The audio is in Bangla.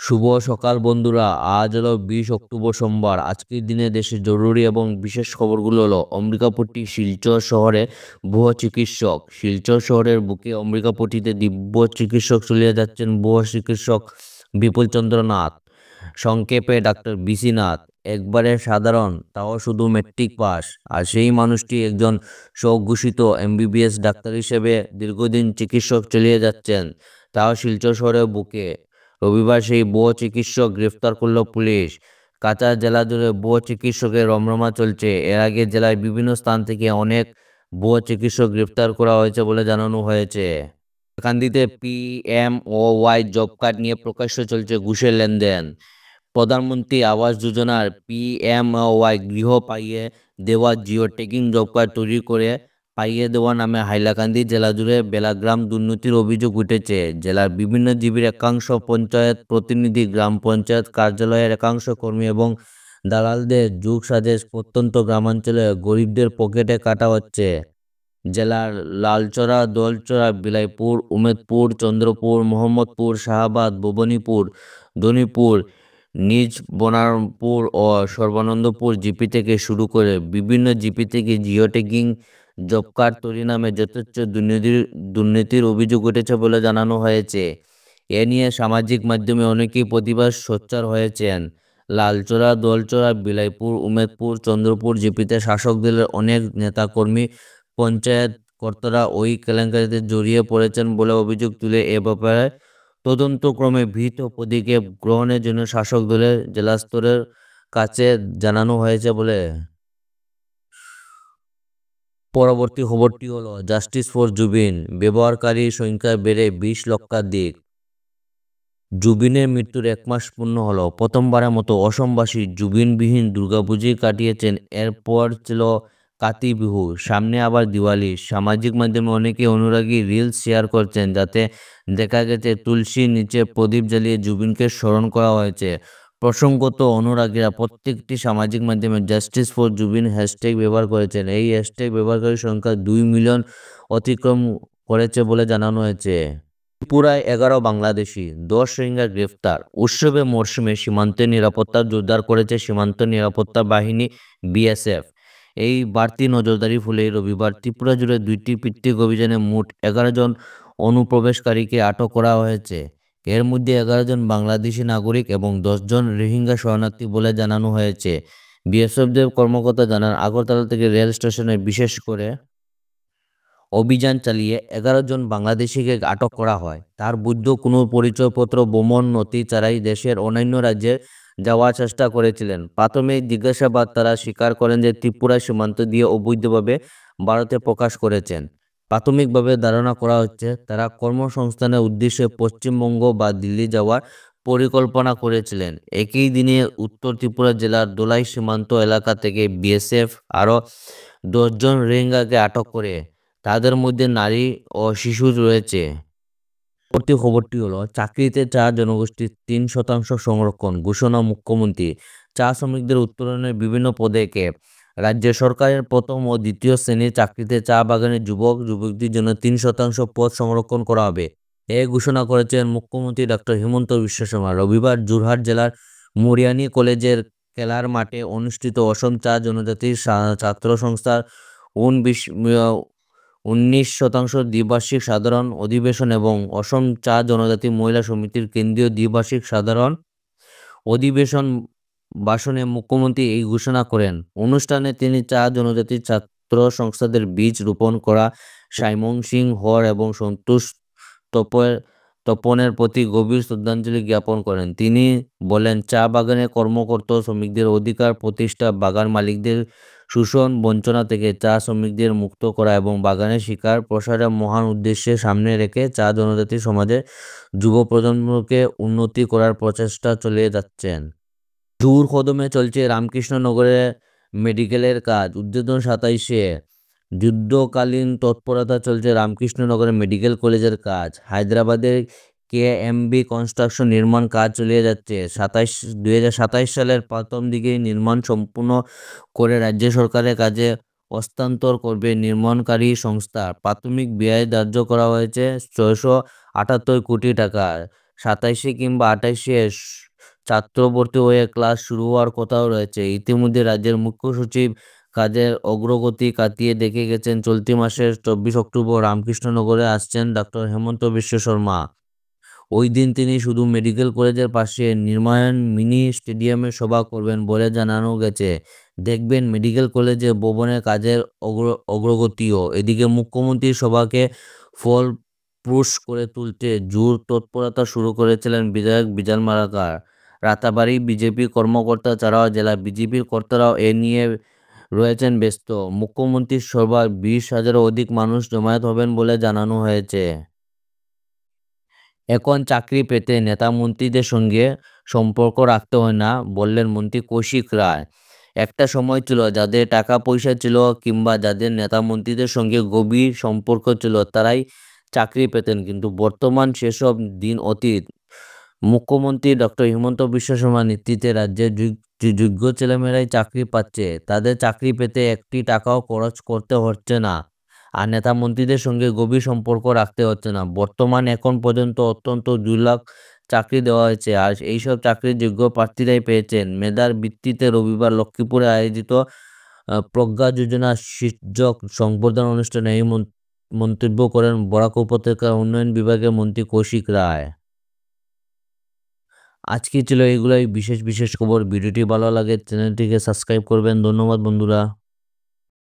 শুভ সকাল বন্ধুরা। আজ হলো 20 অক্টোবর সোমবার। আজকের দিনে দেশের জরুরি এবং বিশেষ খবরগুলো হলো অম্বিকাপট্টি শিলচর শহরে ভুয়া চিকিৎসক। শিলচর শহরের বুকে অম্বিকাপট্টিতে দিব্য চিকিৎসক চলিয়ে যাচ্ছেন ভুয়া চিকিৎসক বিপুল চন্দ্র নাথ, সংক্ষেপে ডাক্তার বিসি নাথ। একবারে সাধারণ, তাও শুধু মেট্রিক পাস, আর সেই মানুষটি একজন স্বঘোষিত এমবিবিএস ডাক্তার হিসেবে দীর্ঘদিন চিকিৎসক চালিয়ে যাচ্ছেন, তাও শিলচর শহরের বুকে। রবিবার সেই ভুয়ো চিকিৎসক গ্রেফতার করল পুলিশ। কাঁচা জেলা জুড়ে ভুয়ো চিকিৎসকের রমরমা চলছে। এর আগে জেলার বিভিন্ন স্থান থেকে অনেক ভুয়ো চিকিৎসক গ্রেফতার করা হয়েছে বলে জানানো হয়েছে। কান্দিতে পিএমওওয়াই জব কার্ড নিয়ে প্রকাশ্য চলছে ঘুষের লেনদেন। প্রধানমন্ত্রী আবাস যোজনার পিএমওয়াই গৃহ পাইয়ে দেওয়া জিও ট্যাগিং জব কার্ড তৈরি করে পাইয়ে দেওয়া নামে হাইলাকান্দি জেলা জুড়ে বেলাগ্রাম দুর্নীতির অভিযোগ উঠেছে। জেলার বিভিন্ন জীবীর একাংশ, পঞ্চায়েত প্রতিনিধি, গ্রাম পঞ্চায়েত কার্যালয়ের একাংশ কর্মী এবং দালালদের যুগ সাজে প্রত্যন্ত গ্রামাঞ্চলে গরিবদের পকেটে কাটা হচ্ছে। জেলার লালচরা, দোলচরা, বিলাইপুর, উমেদপুর, চন্দ্রপুর, মোহাম্মদপুর, শাহাবাদ, ভবানীপুর, ধনীপুর, নিজ বনারপুর ও সর্বানন্দপুর জিপি থেকে শুরু করে বিভিন্ন জিপি থেকে জিও ট্যাগিং জব কার্ড তৈরি নামে যথেচ্ছ দুর্নীতির অভিযোগ উঠেছে বলে জানানো হয়েছে। এ নিয়ে সামাজিক মাধ্যমে অনেকেই প্রতিবাদ সোচ্চার হয়েছেন। লালচরা, দোলচরা, বিলাইপুর, উমেদপুর, চন্দ্রপুর জিপিতে শাসক দলের অনেক নেতাকর্মী, পঞ্চায়েত কর্তারা ওই কেলেঙ্কারিতে জড়িয়ে পড়েছেন বলে অভিযোগ তুলে এ ব্যাপারে তদন্তক্রমে বিহিত পদক্ষেপ গ্রহণের জন্য শাসক দলের জেলা স্তরের কাছে জানানো হয়েছে বলে। পরবর্তী খবরটি হলো জাস্টিস ফর জুবিন, ব্যবহারকারীর সংখ্যা বেড়ে 20 লক্ষাধিক। জুবিনের মৃত্যুর 1 মাস পূর্ণ হলো। প্রথমবারের মতো অসমবাসী জুবিনবিহীন দুর্গাপুজোয় কাটিয়েছেন। এরপর ছিল কাতি বিহু, সামনে আবার দিওয়ালি। সামাজিক মাধ্যমে অনেকে অনুরাগী রিলস শেয়ার করছেন, যাতে দেখা গেছে তুলসীর নিচে প্রদীপ জ্বালিয়ে জুবিনকে স্মরণ করা হয়েছে। প্রসঙ্গত, অনুরাগীরা প্রত্যেকটি সামাজিক মাধ্যমে জাস্টিস ফর জুবিন হ্যাশট্যাগ ব্যবহার করেছেন। এই হ্যাশট্যাগ ব্যবহারকারীর সংখ্যা 2 মিলিয়ন অতিক্রম করেছে বলে জানানো হয়েছে। ত্রিপুরায় 11 বাংলাদেশি, 10 রোহিঙ্গা গ্রেফতার। উৎসবের মরশুমে সীমান্তের নিরাপত্তা জোরদার করেছে সীমান্ত নিরাপত্তা বাহিনী বিএসএফ। এই বাড়তি নজরদারি ফলে রবিবার ত্রিপুরা জুড়ে 2টি ভিত্তিক অভিযানে মোট 11 জন অনুপ্রবেশকারীকে আটক করা হয়েছে। এর মধ্যে 11 জন বাংলাদেশি নাগরিক এবং 10 জন রোহিঙ্গা শরণার্থী বলে জানানো হয়েছে। বিএসএফদের কর্মকর্তা জানান, আগরতলা থেকে রেল স্টেশনে বিশেষ করে অভিযান চালিয়ে 11 জন বাংলাদেশিকে আটক করা হয়। তার বৈধ কোনো পরিচয়পত্র, ভ্রমণ নথি ছাড়াই দেশের অন্যান্য রাজ্যে যাওয়ার চেষ্টা করেছিলেন। প্রাথমিক জিজ্ঞাসাবাদ তারা স্বীকার করেন যে ত্রিপুরা সীমান্ত দিয়ে অবৈধভাবে ভারতে প্রকাশ করেছেন। প্রাথমিকভাবে ধারণা করা হচ্ছে তারা কর্মসংস্থানের উদ্দেশ্যে পশ্চিমবঙ্গ বা দিল্লি যাওয়ার পরিকল্পনা করেছিলেন। একই দিনে উত্তর ত্রিপুরা জেলার দোলাই সীমান্ত এলাকা থেকে বিএসএফ আরও 10 জন রোহিঙ্গাকে আটক করে। তাদের মধ্যে নারী ও শিশু রয়েছে। পরবর্তী খবরটি হলো চাকরিতে চা জনগোষ্ঠীর 3% সংরক্ষণ ঘোষণা মুখ্যমন্ত্রী। চা শ্রমিকদের উত্তরণের বিভিন্ন পদক্ষেপ। রাজ্য সরকারের প্রথম ও দ্বিতীয় শ্রেণীর চাকরিতে চা বাগানের যুবক যুবকদের জন্য 3% পদ সংরক্ষণ করা হবে। এ ঘোষণা করেছেন মুখ্যমন্ত্রী ডক্টর হিমন্ত বিশ্ব শর্মা। রবিবার জোরহাট জেলার মরিয়ানি কলেজের খেলার মাঠে অনুষ্ঠিত অসম চা জনজাতি ছাত্র সংস্থার 19 দ্বিবার্ষিক সাধারণ অধিবেশন এবং অসম চা জনজাতি মহিলা সমিতির কেন্দ্রীয় দ্বিবার্ষিক সাধারণ অধিবেশন ভাষণে মুখ্যমন্ত্রী এই ঘোষণা করেন। অনুষ্ঠানে তিনি চা জনজাতি ছাত্র সংস্থাদের বীজ রোপণ করা সাইমং সিং হর এবং সন্তোষ তপনের প্রতি গভীর শ্রদ্ধাঞ্জলি জ্ঞাপন করেন। তিনি বলেন, চা বাগানে কর্মরত শ্রমিকদের অধিকার প্রতিষ্ঠা, বাগান মালিকদের শোষণ বঞ্চনা থেকে চা শ্রমিকদের মুক্ত করা এবং বাগানের শিকার প্রসারের মহান উদ্দেশ্যে সামনে রেখে চা জনজাতি সমাজের যুব প্রজন্মকে উন্নতি করার প্রচেষ্টা চালিয়ে যাচ্ছেন। জোর কদমে চলছে রামকৃষ্ণনগরে মেডিকেলের কাজ। উদ্বোধন 27-এ। যুদ্ধকালীন তৎপরতা চলছে রামকৃষ্ণনগরে মেডিকেল কলেজের কাজ। হায়দ্রাবাদের কেএমবি কনস্ট্রাকশন নির্মাণ কাজ চালিয়ে যাচ্ছে। 2027 সালের প্রথম দিকেই নির্মাণ সম্পূর্ণ করে রাজ্য সরকারের কাজে হস্তান্তর করবে নির্মাণকারী সংস্থা। প্রাথমিক ব্যয় ধার্য করা হয়েছে 678 কোটি টাকা। 27 কিংবা 28 ছাত্র ভর্তি হয়ে ক্লাস শুরু হওয়ার কথাও রয়েছে। ইতিমধ্যে রাজ্যের মুখ্য সচিব কাজের অগ্রগতি খতিয়ে দেখে গেছেন। চলতি মাসের 24 অক্টোবর রামকৃষ্ণনগরে আসছেন ডক্টর হেমন্ত বিশ্ব শর্মা। ওই দিন তিনি শুধু মেডিকেল কলেজের পাশে নির্মাণ মিনি স্টেডিয়ামে সভা করবেন বলে জানানো গেছে। দেখবেন মেডিকেল কলেজে ভবনের কাজের অগ্রগতিও। এদিকে মুখ্যমন্ত্রীর সভাকে ফলপ্রসূ করে তুলতে জোর তৎপরতা শুরু করেছিলেন বিধায়ক বিজাল মালাকার। রাতাবাড়ি বিজেপি কর্মকর্তা ছাড়াও জেলা বিজেপির কর্তারাও এ নিয়ে রয়েছেন ব্যস্ত। মুখ্যমন্ত্রীর সভায় 20,000-এরও অধিক মানুষ জমায়েত হবেন বলে জানানো হয়েছে। এখন চাকরি পেতে নেতা মন্ত্রীদের সঙ্গে সম্পর্ক রাখতে হয় না, বললেন মন্ত্রী কৌশিক রায়। একটা সময় ছিল যাদের টাকা পয়সা ছিল কিংবা যাদের নেতা মন্ত্রীদের সঙ্গে গভীর সম্পর্ক ছিল তারাই চাকরি পেতেন, কিন্তু বর্তমান সেসব দিন অতীত। মুখ্যমন্ত্রী ডক্টর হিমন্ত বিশ্ব শর্মার নেতৃত্বে রাজ্যের যোগ্য ছেলেমেয়েরাই চাকরি পাচ্ছে। তাদের চাকরি পেতে একটি টাকাও খরচ করতে হচ্ছে না, আর নেতা মন্ত্রীদের সঙ্গে গভীর সম্পর্ক রাখতে হচ্ছে না। বর্তমান এখন পর্যন্ত অত্যন্ত 2 লাখ চাকরি দেওয়া হয়েছে, আর এইসব চাকরির যোগ্য প্রার্থীরাই পেয়েছেন। মেধার ভিত্তিতে রবিবার লক্ষ্মীপুরে আয়োজিত প্রজ্ঞা যোজনা শীর্ষক সংবর্ধনা অনুষ্ঠানে এই মন্তব্য করেন বরাক উপত্যকা উন্নয়ন বিভাগের মন্ত্রী কৌশিক রায়। আজকে ছিল এগুলাই বিশেষ বিশেষ খবর। ভিডিওটি ভালো লাগে চ্যানেলটিকে সাবস্ক্রাইব করবেন। ধন্যবাদ বন্ধুরা।